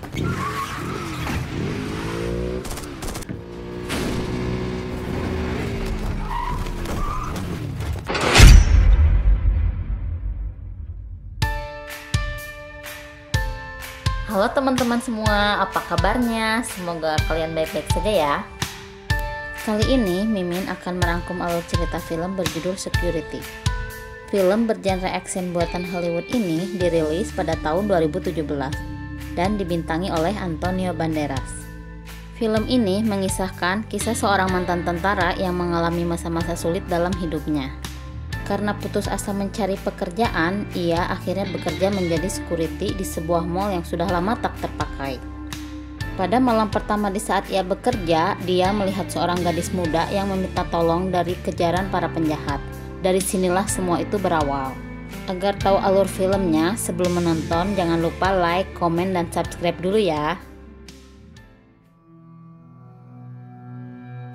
Halo teman-teman semua, apa kabarnya? Semoga kalian baik-baik saja ya. Kali ini Mimin akan merangkum alur cerita film berjudul Security. Film bergenre action buatan Hollywood ini dirilis pada tahun 2017 dan dibintangi oleh Antonio Banderas. Film ini mengisahkan kisah seorang mantan tentara yang mengalami masa-masa sulit dalam hidupnya. Karena putus asa mencari pekerjaan, ia akhirnya bekerja menjadi security di sebuah mall yang sudah lama tak terpakai. Pada malam pertama di saat ia bekerja, dia melihat seorang gadis muda yang meminta tolong dari kejaran para penjahat. Dari sinilah semua itu berawal. Agar tahu alur filmnya, sebelum menonton jangan lupa like, komen, dan subscribe dulu ya.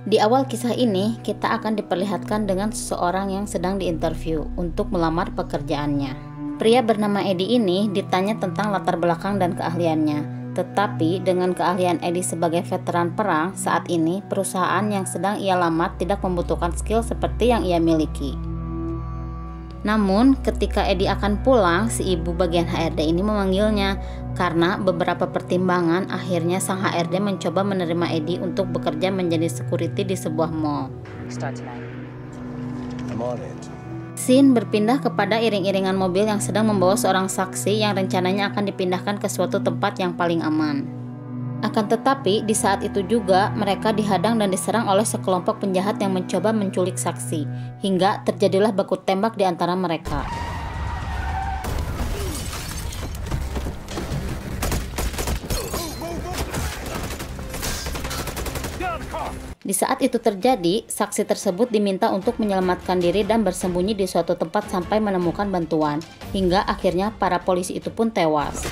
Di awal kisah ini, kita akan diperlihatkan dengan seseorang yang sedang diinterview untuk melamar pekerjaannya. Pria bernama Eddie ini ditanya tentang latar belakang dan keahliannya. Tetapi dengan keahlian Eddie sebagai veteran perang, saat ini perusahaan yang sedang ia lamar tidak membutuhkan skill seperti yang ia miliki. Namun, ketika Eddie akan pulang, si ibu bagian HRD ini memanggilnya. Karena beberapa pertimbangan, akhirnya sang HRD mencoba menerima Eddie untuk bekerja menjadi security di sebuah mall. Scene berpindah kepada iring-iringan mobil yang sedang membawa seorang saksi yang rencananya akan dipindahkan ke suatu tempat yang paling aman. Akan tetapi, di saat itu juga mereka dihadang dan diserang oleh sekelompok penjahat yang mencoba menculik saksi, hingga terjadilah baku tembak di antara mereka. Di saat itu terjadi, saksi tersebut diminta untuk menyelamatkan diri dan bersembunyi di suatu tempat sampai menemukan bantuan, hingga akhirnya para polisi itu pun tewas.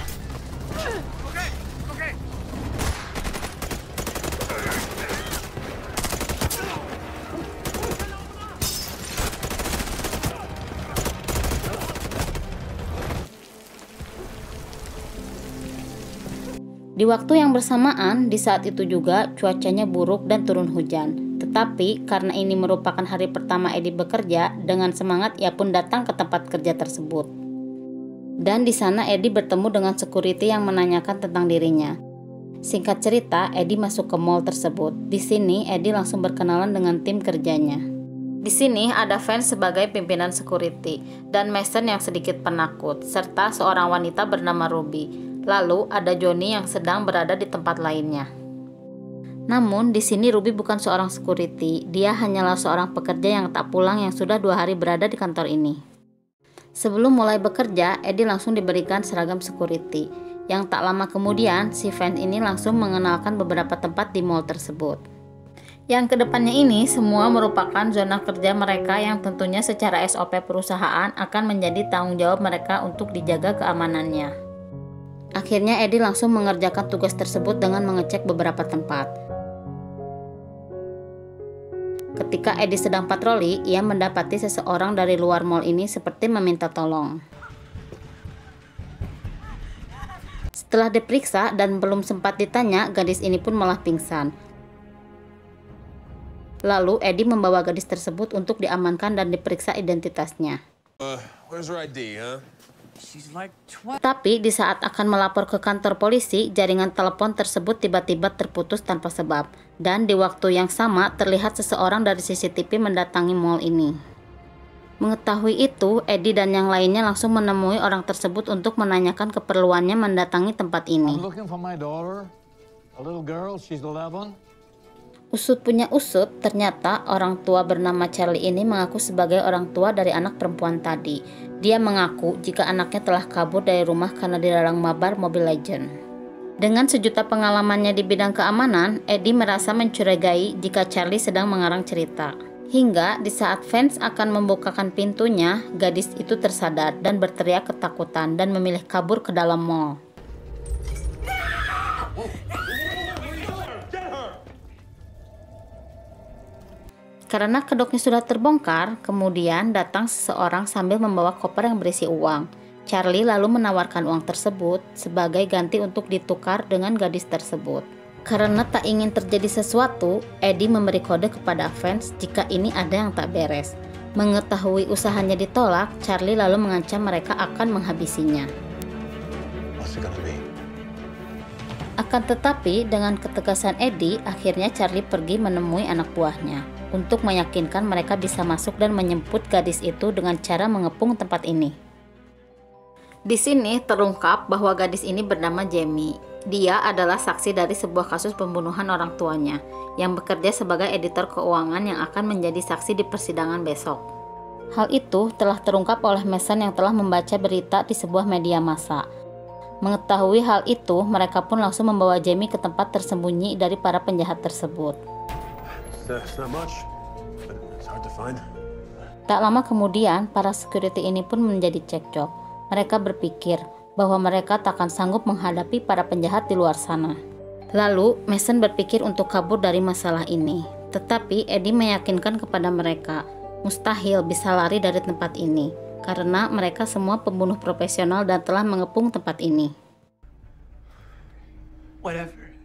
Di waktu yang bersamaan, di saat itu juga cuacanya buruk dan turun hujan. Tetapi karena ini merupakan hari pertama Eddie bekerja, dengan semangat ia pun datang ke tempat kerja tersebut. Dan di sana Eddie bertemu dengan security yang menanyakan tentang dirinya. Singkat cerita, Eddie masuk ke mall tersebut. Di sini Eddie langsung berkenalan dengan tim kerjanya. Di sini ada Vance sebagai pimpinan security dan Mason yang sedikit penakut, serta seorang wanita bernama Ruby. Lalu ada Johnny yang sedang berada di tempat lainnya. Namun di sini Ruby bukan seorang security, dia hanyalah seorang pekerja yang tak pulang yang sudah 2 hari berada di kantor ini. Sebelum mulai bekerja, Eddie langsung diberikan seragam security. Yang tak lama kemudian, si Vance ini langsung mengenalkan beberapa tempat di mall tersebut. Yang kedepannya ini semua merupakan zona kerja mereka yang tentunya secara SOP perusahaan akan menjadi tanggung jawab mereka untuk dijaga keamanannya. Akhirnya Eddie langsung mengerjakan tugas tersebut dengan mengecek beberapa tempat. Ketika Eddie sedang patroli, ia mendapati seseorang dari luar mall ini seperti meminta tolong. Setelah diperiksa dan belum sempat ditanya, gadis ini pun malah pingsan. Lalu Eddie membawa gadis tersebut untuk diamankan dan diperiksa identitasnya. Where's her ID, huh? Tapi di saat akan melapor ke kantor polisi, jaringan telepon tersebut tiba-tiba terputus tanpa sebab. Dan di waktu yang sama terlihat seseorang dari CCTV mendatangi mall ini. Mengetahui itu, Eddie dan yang lainnya langsung menemui orang tersebut untuk menanyakan keperluannya mendatangi tempat ini. Usut punya usut, ternyata orang tua bernama Charlie ini mengaku sebagai orang tua dari anak perempuan tadi. Dia mengaku jika anaknya telah kabur dari rumah karena dilarang mabar Mobile Legends. Dengan sejuta pengalamannya di bidang keamanan, Eddie merasa mencurigai jika Charlie sedang mengarang cerita. Hingga di saat Vance akan membukakan pintunya, gadis itu tersadar dan berteriak ketakutan dan memilih kabur ke dalam mall. Karena kedoknya sudah terbongkar, kemudian datang seseorang sambil membawa koper yang berisi uang. Charlie lalu menawarkan uang tersebut sebagai ganti untuk ditukar dengan gadis tersebut. Karena tak ingin terjadi sesuatu, Eddie memberi kode kepada Vance jika ini ada yang tak beres. Mengetahui usahanya ditolak, Charlie lalu mengancam mereka akan menghabisinya. What's it gonna be? Akan tetapi, dengan ketegasan Eddie, akhirnya Charlie pergi menemui anak buahnya untuk meyakinkan mereka bisa masuk dan menjemput gadis itu dengan cara mengepung tempat ini. Di sini terungkap bahwa gadis ini bernama Jamie. Dia adalah saksi dari sebuah kasus pembunuhan orang tuanya yang bekerja sebagai editor keuangan yang akan menjadi saksi di persidangan besok. Hal itu telah terungkap oleh Mason yang telah membaca berita di sebuah media massa. Mengetahui hal itu, mereka pun langsung membawa Jamie ke tempat tersembunyi dari para penjahat tersebut. It's not much, but it's hard to find. Tak lama kemudian, para security ini pun menjadi cekcok. Mereka berpikir bahwa mereka takkan sanggup menghadapi para penjahat di luar sana. Lalu, Mason berpikir untuk kabur dari masalah ini. Tetapi Eddie meyakinkan kepada mereka, mustahil bisa lari dari tempat ini, karena mereka semua pembunuh profesional dan telah mengepung tempat ini. Whatever.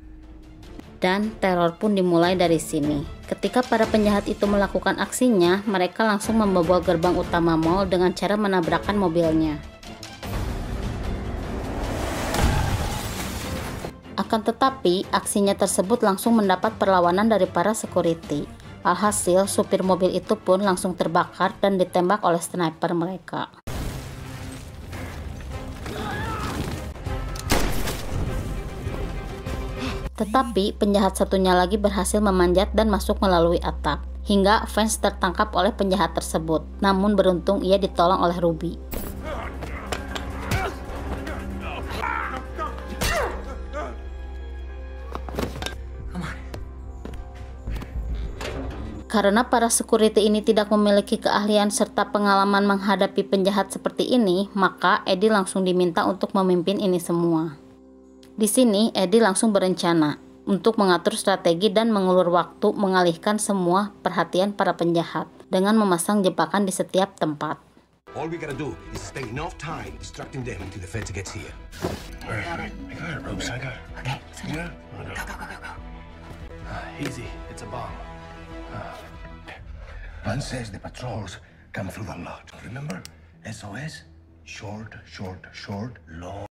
Dan teror pun dimulai dari sini. Ketika para penjahat itu melakukan aksinya, mereka langsung membobol gerbang utama mall dengan cara menabrakkan mobilnya. Akan tetapi, aksinya tersebut langsung mendapat perlawanan dari para security. Alhasil, supir mobil itu pun langsung terbakar dan ditembak oleh sniper mereka. Tetapi, penjahat satunya lagi berhasil memanjat dan masuk melalui atap. Hingga Vance tertangkap oleh penjahat tersebut. Namun beruntung ia ditolong oleh Ruby. Karena para security ini tidak memiliki keahlian serta pengalaman menghadapi penjahat seperti ini, maka Eddie langsung diminta untuk memimpin ini semua. Di sini, Eddie langsung berencana untuk mengatur strategi dan mengulur waktu mengalihkan semua perhatian para penjahat dengan memasang jebakan di setiap tempat. All we gotta do is spend enough time distracting them until the feds gets here. I got it, Rose. I got it. Okay, Yeah? go. Easy, it's a bomb. Man says the patrols come through the lot. Remember? SOS? Short, short, short, long.